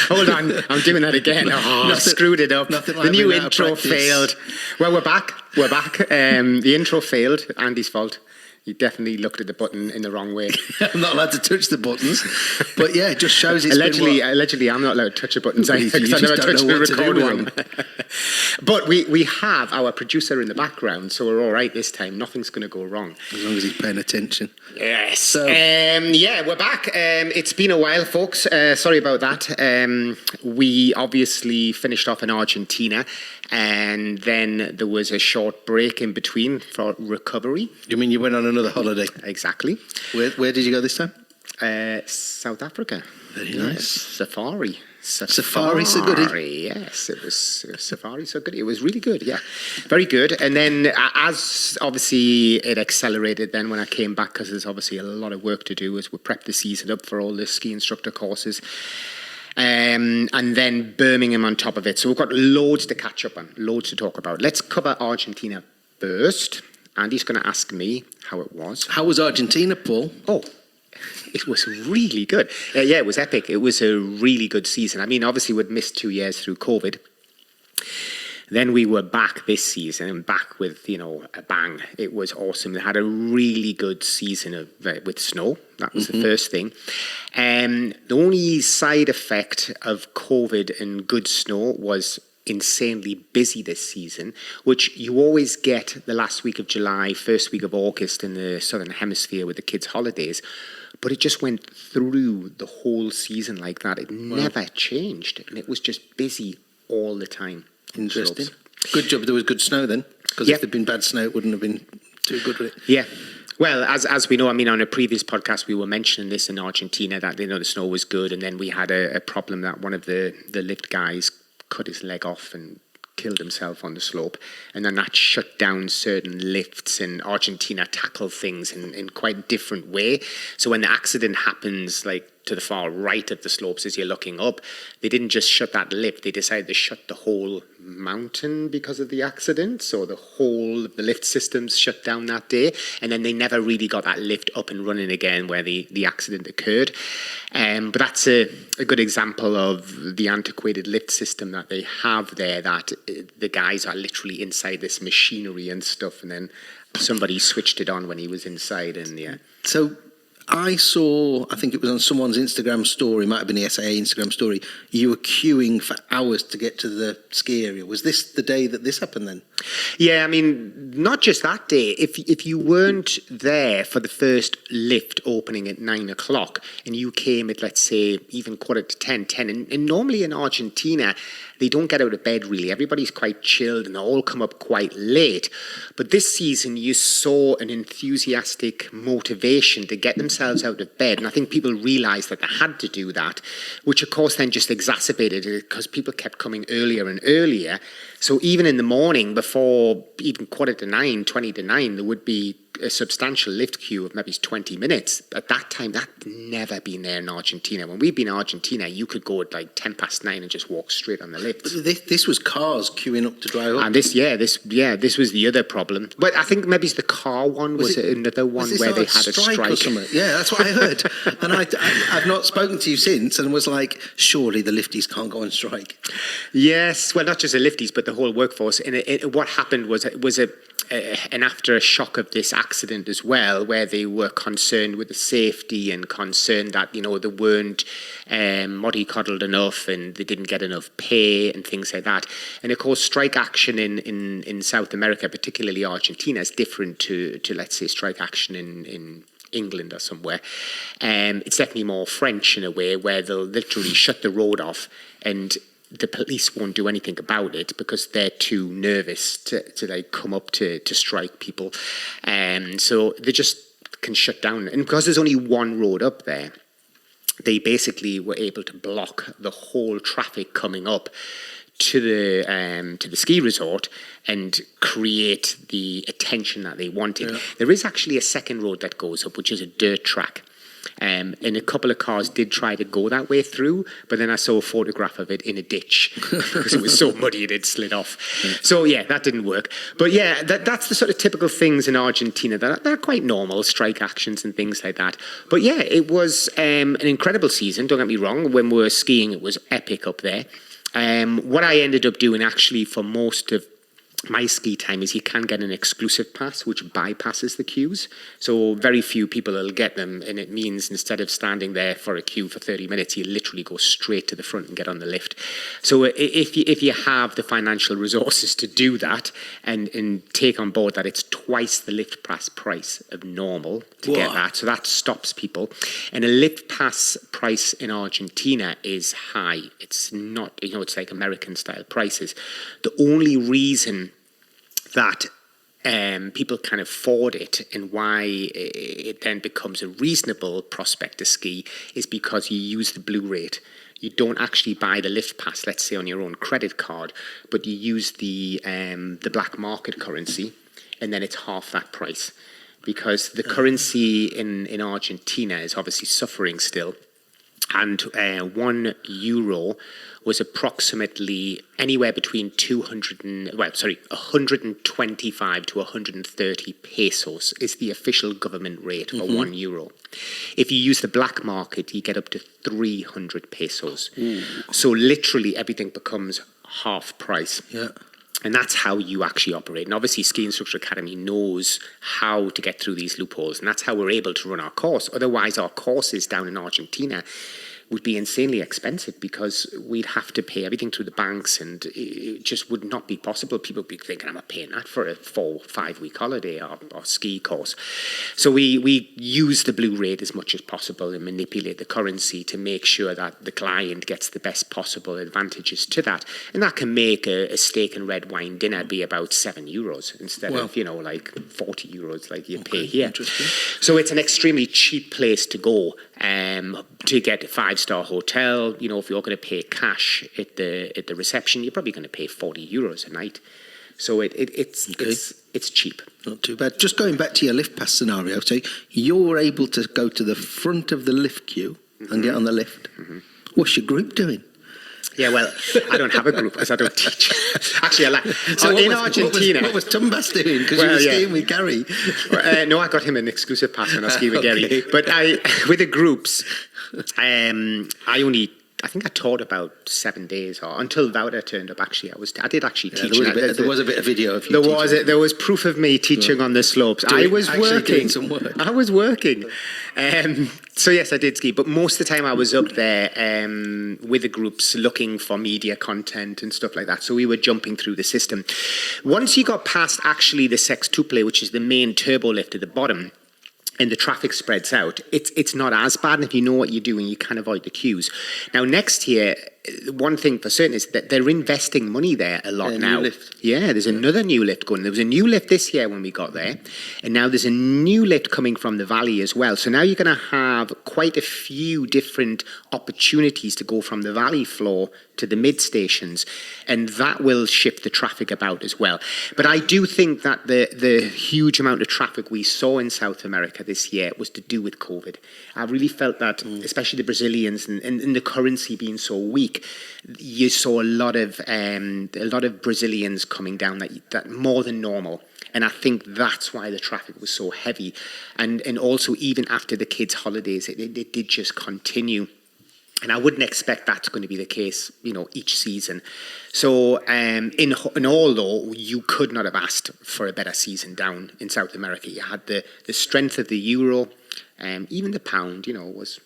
Hold on, I'm doing that again. Oh, I screwed it up. Nothing like the new being out of intro practice. failed. Well, we're back. The intro failed. Andy's fault. He definitely looked at the button in the wrong way. I'm not allowed to touch the buttons. But yeah, it just shows it's Allegedly, I'm not allowed to touch the buttons either because I never touched the record one. But we have our producer in the background, so we're all right this time. Nothing's going to go wrong. As long as he's paying attention. Yes. So, yeah, we're back. It's been a while, folks. Sorry about that. We obviously finished off in Argentina, and then there was a short break in between for recovery. you mean you went on another holiday? Exactly. Where did you go this time? South Africa. Very nice. Safari. Safari, so goody. Yes, it was Safari, so good. It was really good, yeah. Very good. And then as obviously it accelerated then when I came back, because there's obviously a lot of work to do as we prep the season up for all the ski instructor courses. And then Birmingham on top of it. So we've got loads to catch up on, loads to talk about. Let's cover Argentina first. Andy's going to ask me how it was. How was Argentina, Paul? Oh, it was really good. Yeah, it was epic. It was a really good season. I mean, obviously we'd missed 2 years through COVID. Then we were back this season and back with, a bang. It was awesome. They had a really good season with snow. That was the first thing. The only side effect of COVID and good snow was insanely busy this season, which you always get the last week of July, first week of August in the Southern Hemisphere with the kids' holidays. But it just went through the whole season like that. It never changed. And it was just busy all the time. Interesting. Good job there was good snow then. Because if there'd been bad snow, it wouldn't have been too good with it. Yeah. Well, as we know, I mean, on a previous podcast, we were mentioning this in Argentina, that, the snow was good. And then we had a problem that one of the lift guys cut his leg off and killed himself on the slope, and then that shut down certain lifts, and Argentina tackled things in quite a different way. So when the accident happens, like to the far right of the slopes as you're looking up, they didn't just shut that lift, they decided to shut the whole mountain because of the accident. So the whole of the lift systems shut down that day, and then they never really got that lift up and running again where the accident occurred. But that's a good example of the antiquated lift system that they have there, that the guys are literally inside this machinery and stuff, and then somebody switched it on when he was inside. And yeah. So I saw, I think it was on someone's Instagram story, might have been the SAA Instagram story, you were queuing for hours to get to the ski area. Was this the day that this happened then? Yeah, I mean, not just that day. If you weren't there for the first lift opening at 9 o'clock and you came at, let's say, even 10:45, and normally in Argentina, they don't get out of bed really. Everybody's quite chilled and they all come up quite late. But this season, you saw an enthusiastic motivation to get themselves out of bed. And I think people realised that they had to do that, which of course then just exacerbated it because people kept coming earlier and earlier. So even in the morning, before even 9:45, 9:20, there would be a substantial lift queue of maybe 20 minutes. At that time, that'd never been there in Argentina. When we've been in Argentina, you could go at like 9:10 and just walk straight on the lift. But this was cars queuing up to drive up. And this was the other problem. But I think maybe the car one was another one where they had a strike. Or something? Yeah, that's what I heard. And I've not spoken to you since, and was like, surely the lifties can't go on strike. Yes, well, not just the lifties, but the whole workforce. And what happened was an aftershock of this accident as well, where they were concerned with the safety and concerned that, they weren't mollycoddled enough and they didn't get enough pay and things like that. And of course, strike action in South America, particularly Argentina, is different to let's say, strike action in England or somewhere. It's definitely more French in a way, where they'll literally shut the road off and the police won't do anything about it because they're too nervous to like come up to strike people. So they just can shut down. And because there's only one road up there, they basically were able to block the whole traffic coming up to the ski resort and create the attention that they wanted. Yeah. There is actually a second road that goes up, which is a dirt track. And a couple of cars did try to go that way through, but then I saw a photograph of it in a ditch because it was so muddy it had slid off. So yeah, that didn't work. But yeah, that's the sort of typical things in Argentina that are quite normal, strike actions and things like that. But yeah, it was an incredible season, don't get me wrong. When we were skiing, it was epic up there. What I ended up doing actually for most of my ski time is you can get an exclusive pass which bypasses the queues, so very few people will get them, and it means instead of standing there for a queue for 30 minutes you literally go straight to the front and get on the lift. So if you have the financial resources to do that and take on board that it's twice the lift pass price of normal to get that, so that stops people. And a lift pass price in Argentina is high. It's not, it's like American style prices. The only reason that people can afford it and why it then becomes a reasonable prospect to ski is because you use the blue rate. You don't actually buy the lift pass, let's say, on your own credit card, but you use the black market currency, and then it's half that price. Because the currency in Argentina is obviously suffering still. And €1 was approximately anywhere between 125 to 130 pesos is the official government rate for €1. If you use the black market, you get up to 300 pesos. So literally everything becomes half price. Yeah. And that's how you actually operate. And obviously Ski Instructor Academy knows how to get through these loopholes. And that's how we're able to run our course. Otherwise, our courses down in Argentina would be insanely expensive because we'd have to pay everything through the banks, and it just would not be possible. People would be thinking, I'm not paying that for a 4-5 week holiday or ski course. So we use the blue rate as much as possible and manipulate the currency to make sure that the client gets the best possible advantages to that. And that can make a steak and red wine dinner be about €7 instead of, like €40 like you pay here. So it's an extremely cheap place to go to get a 5-star hotel. If you're going to pay cash at the reception, you're probably going to pay €40 a night. So it's cheap. Not too bad. Just going back to your lift pass scenario, so you're able to go to the front of the lift queue and get on the lift. What's your group doing? Yeah, well, I don't have a group because I don't teach. Actually, in Argentina... What was Tumbas doing? Because you were skiing with Gary. No, I got him an exclusive pass when I was skiing with Gary. But with the groups, I think I taught about 7 days, or until Wouter turned up. Actually, I did actually teach. There was a bit of video of you. There was proof of me teaching on the slopes. I was working. Some work. I was working. So yes, I did ski, but most of the time I was up there with the groups looking for media content and stuff like that. So we were jumping through the system. Once you got past actually the sextuple, which is the main turbo lift at the bottom, and the traffic spreads out, it's not as bad. And if you know what you're doing, you can avoid the queues. Now, next year, one thing for certain is that they're investing money there a lot now. Yeah, there's another new lift going. There was a new lift this year when we got there, and now there's a new lift coming from the valley as well. So now you're going to have quite a few different opportunities to go from the valley floor to the mid stations, and that will shift the traffic about as well. But I do think that the huge amount of traffic we saw in South America this year was to do with COVID. I really felt that, especially the Brazilians and the currency being so weak, you saw a lot of Brazilians coming down that more than normal. And I think that's why the traffic was so heavy. And also, even after the kids' holidays, it did just continue. And I wouldn't expect that's going to be the case, each season. So in all, though, you could not have asked for a better season down in South America. You had the strength of the euro, even the pound, was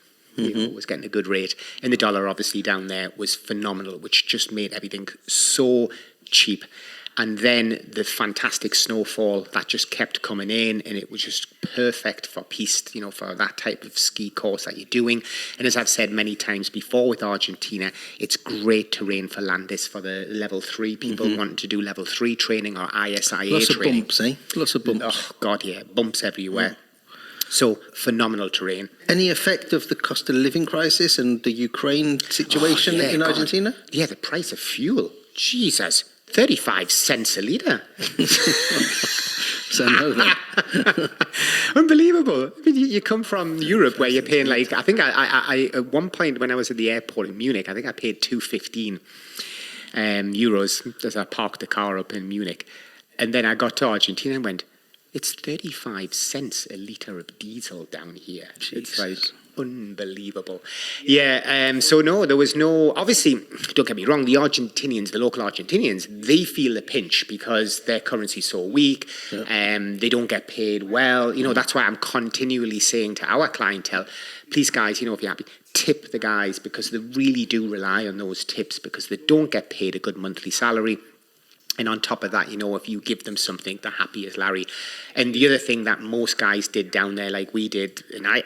getting a good rate. And the dollar, obviously, down there was phenomenal, which just made everything so cheap. And then the fantastic snowfall that just kept coming in, and it was just perfect for piste, for that type of ski course that you're doing. And as I've said many times before with Argentina, it's great terrain for Landis, for the level 3 people wanting to do level 3 training or ISIA Lots training. Lots of bumps, eh? Lots of bumps. Oh, God, yeah, bumps everywhere. So, phenomenal terrain. Any effect of the cost of living crisis and the Ukraine situation in Argentina? Yeah, the price of fuel. Jesus. 35 cents a litre. So no, then. Unbelievable. I mean, you come from Europe where you're paying like, I think I at one point when I was at the airport in Munich, I think I paid 2.15 euros as I parked the car up in Munich. And then I got to Argentina and went, it's 35 cents a litre of diesel down here. Jesus. It's like unbelievable. Yeah, so no, there was no, obviously, don't get me wrong, the Argentinians, the local Argentinians, they feel the pinch because their currency's so weak, they don't get paid well. You know, that's why I'm continually saying to our clientele, please guys, you know, if you're happy, tip the guys because they really do rely on those tips because they don't get paid a good monthly salary. And on top of that, you know, if you give them something, they're happy as Larry. And the other thing that most guys did down there, like we did, and I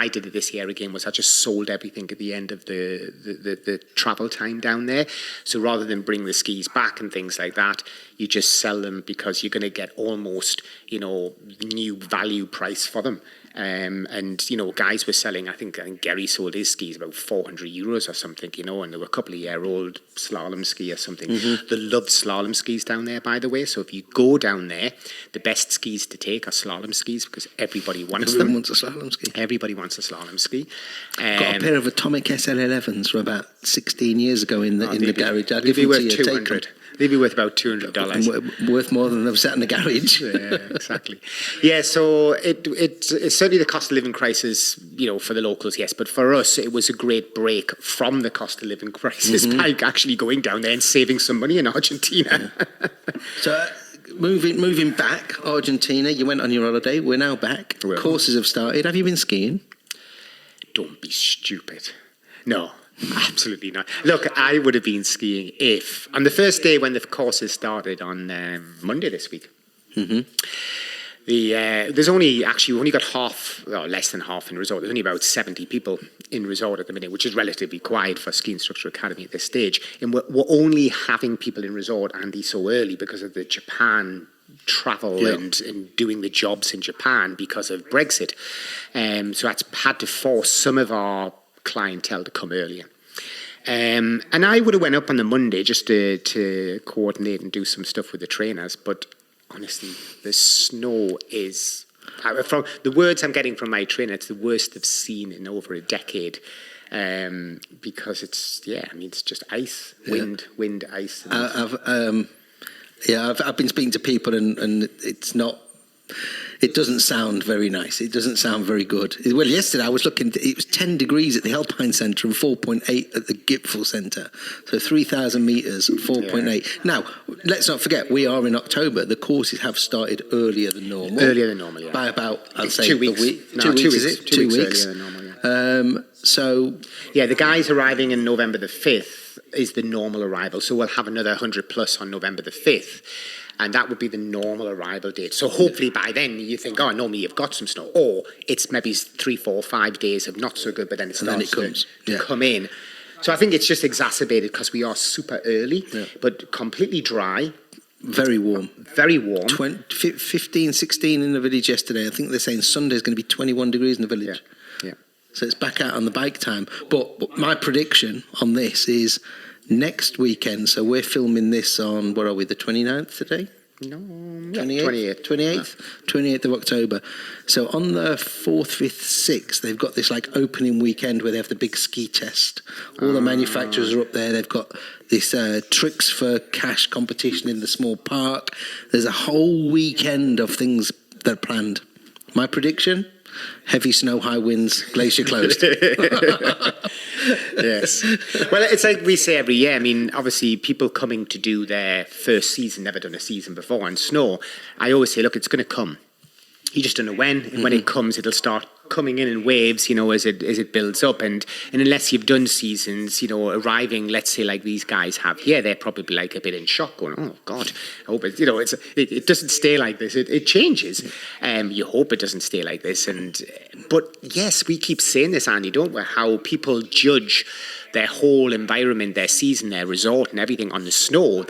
did it this year again, was I just sold everything at the end of the travel time down there. So rather than bring the skis back and things like that, you just sell them because you're going to get almost, you know, new value price for them. And, you know, guys were selling, I think Gary sold his skis about 400 euros or something, you know, and they were a couple of year old slalom ski or something. They love slalom skis down there, by the way. So if you go down there, the best skis to take are slalom skis because everybody wants them. Everyone wants a slalom ski. Everybody wants a slalom ski. Got a pair of Atomic SL11s from about 16 years ago in the garage. I'll They'd give be them worth to you. 200. They'd be worth about $200. Worth more than they've sat in the garage. Yeah, exactly. Yeah, so it's certainly the cost of living crisis, you know, for the locals, yes, but for us, it was a great break from the cost of living crisis by actually going down there and saving some money in Argentina. So, moving back, Argentina, you went on your holiday. We're now back. Well. Courses have started. Have you been skiing? Don't be stupid. No. Absolutely not. Look, I would have been skiing if, on the first day when the courses started on Monday this week, there's only, actually, we only got half, or less than half in resort. There's only about 70 people in resort at the minute, which is relatively quiet for Ski Instructor Academy at this stage. And we're only having people in resort, Andy, so early because of the Japan travel and doing the jobs in Japan because of Brexit. So that's had to force some of our clientele to come earlier. And I would have went up on the Monday just to coordinate and do some stuff with the trainers, but honestly, the snow is, from the words I'm getting from my trainer, it's the worst they've seen in over a decade. Because it's just ice, wind, ice. I've been speaking to people and it's not. It doesn't sound very nice. It doesn't sound very good. Well, yesterday I was looking, it was 10 degrees at the Alpine Centre and 4.8 at the Gipfel Centre. So 3,000 metres, 4.8. Yeah. Now, let's not forget, we are in October. The courses have started earlier than normal. Earlier than normal, yeah. By about, I'd say, 2 weeks. a week. No, 2 weeks, 2 weeks, is it? 2 weeks earlier than normal, yeah. So... Yeah, the guys arriving in November the 5th is the normal arrival. So we'll have another 100 plus on November the 5th. And that would be the normal arrival date. So hopefully by then you think, oh, normally you've got some snow. Or it's maybe 3, 4, 5 days of not so good, but then it starts to come in. So I think it's just exacerbated because we are super early, but completely dry. Very warm. Very warm. 15, 16 in the village yesterday. I think they're saying Sunday is going to be 21 degrees in the village. Yeah. So it's back out on the bike time. But my prediction on this is... next weekend, so we're filming this on, what are we, the 29th today? No, 28th of October. So on the 4th, 5th, 6th, they've got this like opening weekend where they have the big ski test. All the manufacturers are up there. They've got this Tricks for Cash competition in the small park. There's a whole weekend of things that are planned. My prediction... heavy snow, high winds, glacier closed. Yes. Well, it's like we say every year. I mean, obviously, people coming to do their first season, never done a season before on snow. I always say, look, it's going to come. You just don't know when. And when it comes, it'll start coming in waves, you know, as it builds up. And unless you've done seasons, you know, arriving, let's say like these guys have here, they're probably like a bit in shock going, oh, God, I hope it, you know, it doesn't stay like this. It changes. You hope it doesn't stay like this. But yes, we keep saying this, Andy, don't we? How people judge their whole environment, their season, their resort and everything on the snow,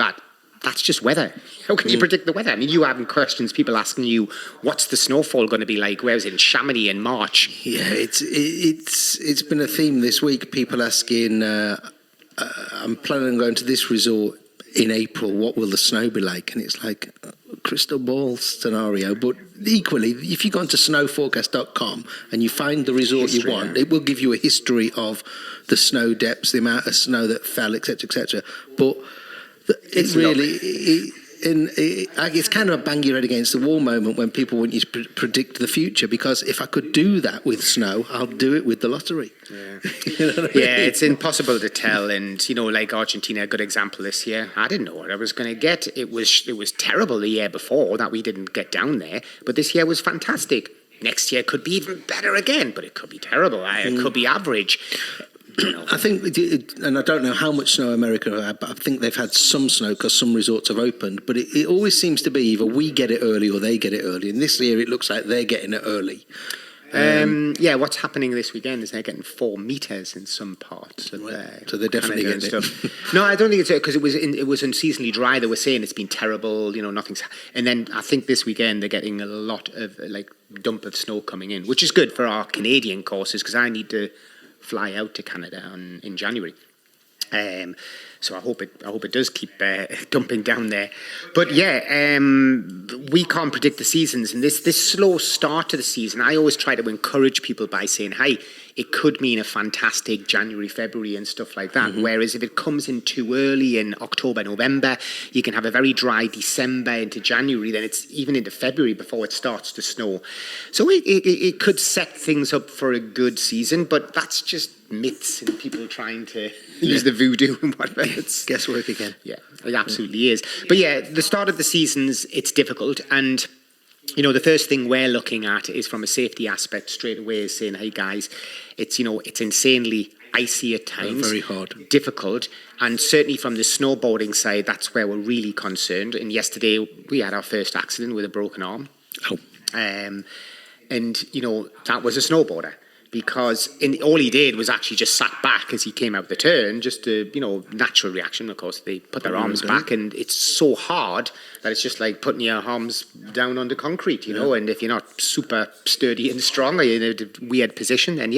that's just weather. How can you predict the weather? I mean, you having questions, people asking you, what's the snowfall going to be like? Where is it in Chamonix in March? Yeah, it's been a theme this week. People asking, I'm planning on going to this resort in April, what will the snow be like? And it's like a crystal ball scenario. But equally, if you go onto snowforecast.com and you find the resort you want, it will give you a history of the snow depths, the amount of snow that fell, etc., etc. But it's really... it's kind of a bang your head against the wall moment when people want you to predict the future, because if I could do that with snow, I'll do it with the lottery. Yeah, You know what I mean? it's impossible to tell. And, like Argentina, a good example this year. I didn't know what I was going to get. It was terrible the year before that we didn't get down there. But this year was fantastic. Next year could be even better again, but it could be terrible. It could be average. I think, and I don't know how much snow America had, but I think they've had some snow because some resorts have opened. But it always seems to be either we get it early or they get it early. And this year it looks like they're getting it early. What's happening this weekend is they're getting 4 meters in some parts. Of so they're definitely getting stuff. No, I don't think it's because it was unseasonably dry. They were saying it's been terrible. Nothing's. And then I think this weekend they're getting a lot of dump of snow coming in, which is good for our Canadian courses because I need to fly out to Canada in January. So I hope it does keep dumping down there. But we can't predict the seasons, and this slow start to the season, I always try to encourage people by saying, hey, it could mean a fantastic January, February and stuff like that. Mm-hmm. Whereas if it comes in too early in October, November, you can have a very dry December into January, then it's even into February before it starts to snow. So it could set things up for a good season, but that's just myths and people trying to use the voodoo and whatever. It's guesswork again. Yeah, it absolutely is. But the start of the seasons, it's difficult. And, the first thing we're looking at is from a safety aspect straight away is saying, hey guys, it's insanely icy at times. Very hard. Difficult. And certainly from the snowboarding side, that's where we're really concerned. And yesterday we had our first accident with a broken arm. Oh. And, that was a snowboarder. Because all he did was actually just sat back as he came out the turn, just a natural reaction. Of course, they put their arms back, and it's so hard that it's just like putting your arms down under concrete, And if you're not super sturdy and strong, or you're in a weird position, then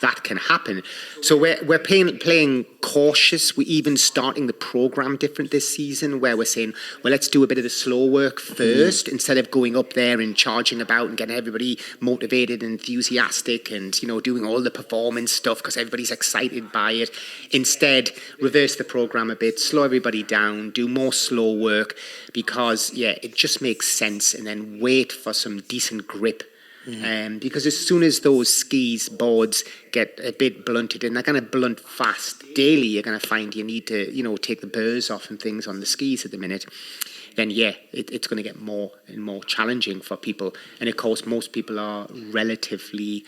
that can happen. So we're playing cautious. We're even starting the program different this season, where we're saying, well, let's do a bit of the slow work first instead of going up there and charging about and getting everybody motivated and enthusiastic and doing all the performance stuff because everybody's excited by it. Instead, reverse the program a bit, slow everybody down, do more slow work because, it just makes sense, and then wait for some decent grip. Because as soon as those skis, boards get a bit blunted, and they're going to blunt fast daily, you're going to find you need to, take the burrs off and things on the skis at the minute. Then it's going to get more and more challenging for people. And of course, most people are relatively,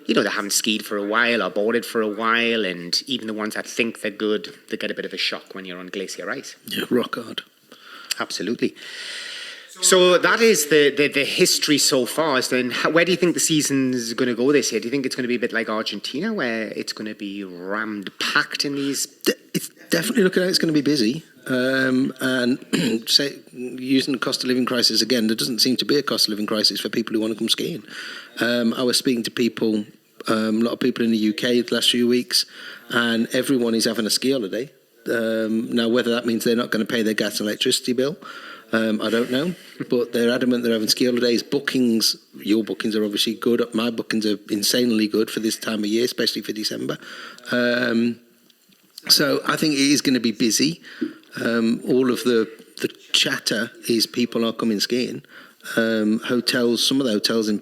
they haven't skied for a while or boarded for a while, and even the ones that think they're good, they get a bit of a shock when you're on glacier ice. Yeah, rock hard. Absolutely. So that is the history so far. Then where do you think the season's going to go this year? Do you think it's going to be a bit like Argentina, where it's going to be rammed packed in these? It's definitely looking like it's going to be busy. And using the cost of living crisis again, there doesn't seem to be a cost of living crisis for people who want to come skiing. I was speaking to people, a lot of people in the UK the last few weeks, and everyone is having a ski holiday. Now, whether that means they're not going to pay their gas and electricity bill, I don't know, but they're adamant they're having ski holidays. Bookings, your bookings are obviously good. My bookings are insanely good for this time of year, especially for December. So I think it is going to be busy. All of the chatter is people are coming skiing. Hotels, some of the hotels in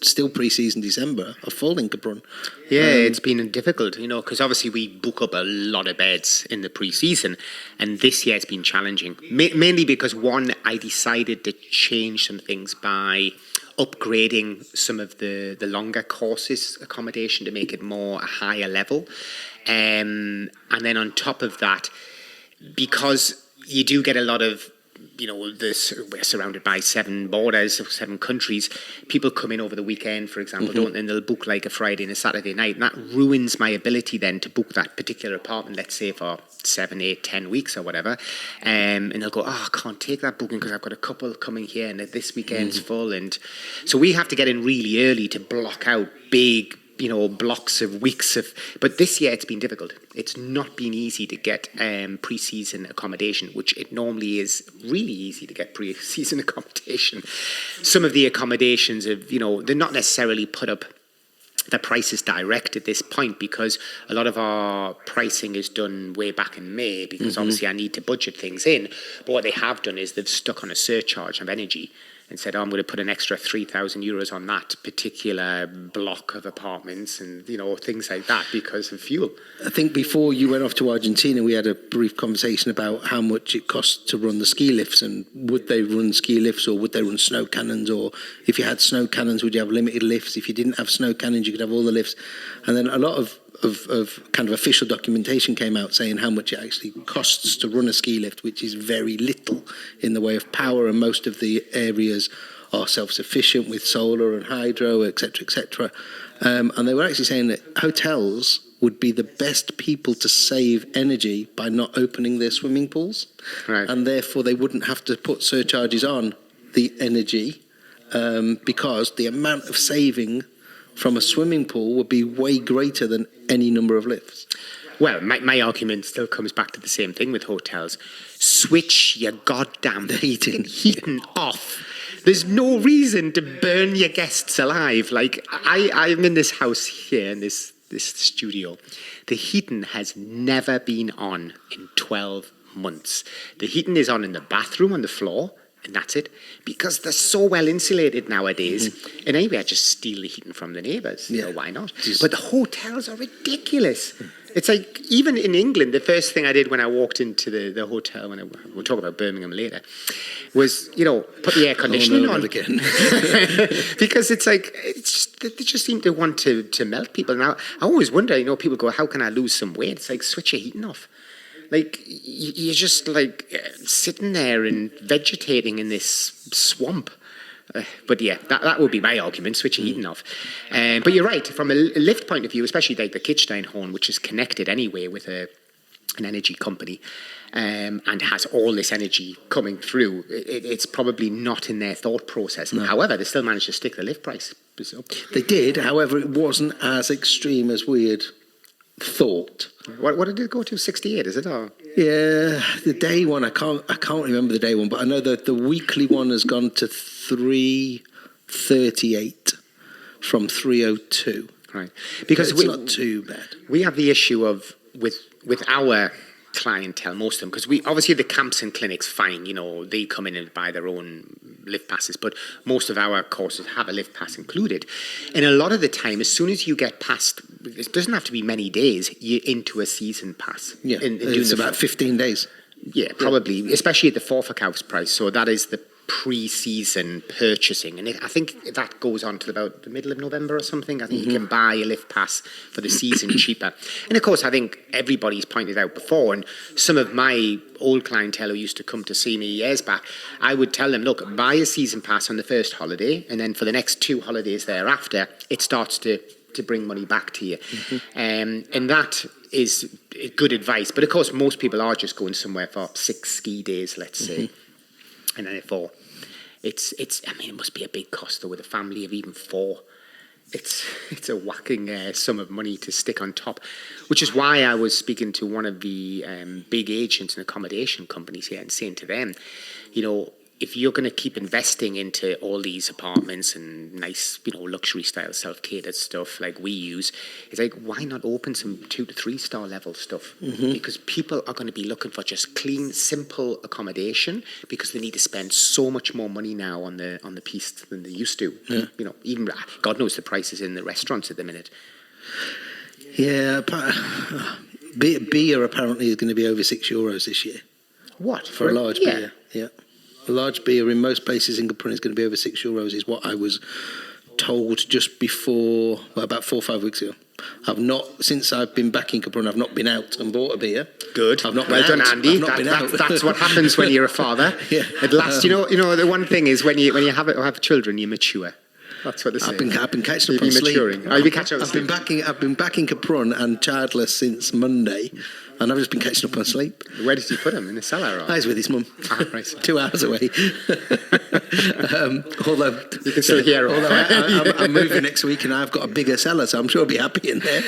still pre-season December are full in Kaprun. It's been difficult, because obviously we book up a lot of beds in the pre-season, and this year it's been challenging. Mainly because, one, I decided to change some things by upgrading some of the longer courses accommodation to make it more a higher level. And then on top of that, because you do get a lot of, we're surrounded by 7 borders, 7 countries. People come in over the weekend, for example, and they'll book like a Friday and a Saturday night. And that ruins my ability then to book that particular apartment, let's say for 7, 8, 10 weeks or whatever. And they'll go, I can't take that booking because I've got a couple coming here and this weekend's full. And so we have to get in really early to block out big blocks of weeks of. But this year it's been difficult. It's not been easy to get pre-season accommodation, which it normally is really easy to get pre-season accommodation. Some of the accommodations they're not necessarily put up the prices direct at this point, because a lot of our pricing is done way back in May, because obviously I need to budget things in. But what they have done is they've stuck on a surcharge of energy and said, I'm going to put an extra €3,000 on that particular block of apartments and, things like that because of fuel. I think before you went off to Argentina, we had a brief conversation about how much it costs to run the ski lifts, and would they run ski lifts or would they run snow cannons, or if you had snow cannons, would you have limited lifts? If you didn't have snow cannons, you could have all the lifts. And then a lot of kind of official documentation came out saying how much it actually costs to run a ski lift, which is very little in the way of power, and most of the areas are self-sufficient with solar and hydro, etc. And they were actually saying that hotels would be the best people to save energy by not opening their swimming pools, right. And therefore they wouldn't have to put surcharges on the energy, because the amount of saving from a swimming pool would be way greater than any number of lifts. Well, my argument still comes back to the same thing with hotels. Switch your goddamn heating off. There's no reason to burn your guests alive. Like, I'm in this house here, in this studio. The heating has never been on in 12 months. The heating is on in the bathroom on the floor, and that's it, because they're so well insulated nowadays. And anyway, I just steal the heating from the neighbours. Why not? But the hotels are ridiculous. It's like, even in England, the first thing I did when I walked into the hotel, we'll talk about Birmingham later, was, put the air conditioning on again. Because it's like, they just seem to want to melt people. Now, I always wonder, people go, how can I lose some weight? It's like, switch your heating off. Like, you're just like sitting there and vegetating in this swamp. But yeah, that would be my argument, switch your heating off. But you're right, from a lift point of view, especially like the Kitzsteinhorn, which is connected anyway with an energy company, and has all this energy coming through, it's probably not in their thought process. No. However, they still managed to stick the lift price up. They did, however, it wasn't as extreme as we had thought. What did it go to? 68, is it? Or? Yeah, the day one, I can't remember the day one, but I know that the weekly one has gone to 338 from 302. Right, because it's not too bad. We have the issue of with our clientele, most of them, because we obviously the camps and clinics, fine, they come in and buy their own lift passes, but most of our courses have a lift pass included. And a lot of the time, as soon as you get past, it doesn't have to be many days, you're into a season pass. Yeah, it's about 15 days. Yeah, probably, especially at the Vorverkaufspreis price. So that is the pre-season purchasing, and I think that goes on to about the middle of November or something. I think you can buy a lift pass for the season cheaper. And of course, I think everybody's pointed out before, and some of my old clientele who used to come to see me years back, I would tell them, look, buy a season pass on the first holiday, and then for the next 2 holidays thereafter, it starts to bring money back to you. And that is good advice. But of course, most people are just going somewhere for 6 ski days, let's say. And then it must be a big cost though, with a family of even 4. It's a whacking sum of money to stick on top, which is why I was speaking to one of the big agents and accommodation companies here and saying to them, if you're going to keep investing into all these apartments and nice, luxury style self-catered stuff like we use, it's like, why not open some 2 to 3 star level stuff? Because people are going to be looking for just clean, simple accommodation, because they need to spend so much more money now on the piste than they used to. Yeah. Even God knows the prices in the restaurants at the minute. Yeah, beer apparently is going to be over €6 this year. What? For a large beer? Yeah. A large beer in most places in Kaprun is going to be over €6, is what I was told just before, about 4 or 5 weeks ago. Since I've been back in Kaprun, I've not been out and bought a beer. Good. I've not well been done, out. Andy. That's what happens when you're a father. Yeah. At last, the one thing is when you have children, you mature. That's what they say. I've been catching up on sleep. Maturing. You've been catching up on I've been back in Kaprun and childless since Monday, and I've just been catching up on sleep. Where did you put him? In the cellar? Or? I was with his mum. Ah, right. 2 hours away. Although you can still hear him. Although I'm moving next week and I've got a bigger cellar, so I'm sure I'll be happy in there.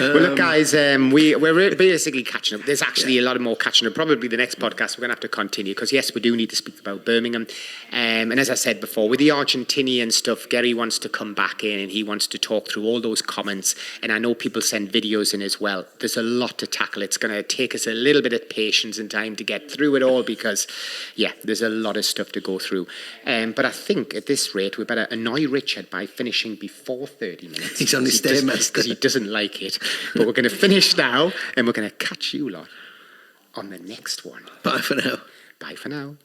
Well, look, guys, we're basically catching up. There's actually a lot more catching up. Probably the next podcast we're going to have to continue because, yes, we do need to speak about Birmingham. And as I said before, with the Argentinian stuff, Gary wants to come back in and he wants to talk through all those comments. And I know people send videos in as well. There's a lot to tackle. It's going to take us a little bit of patience and time to get through it all because, yeah, there's a lot of stuff to go through. But I think at this rate, we better annoy Richard by finishing before 30 minutes. He's on his stairmaster. Because he doesn't like it. But we're going to finish now and we're going to catch you lot on the next one. Bye for now. Bye for now.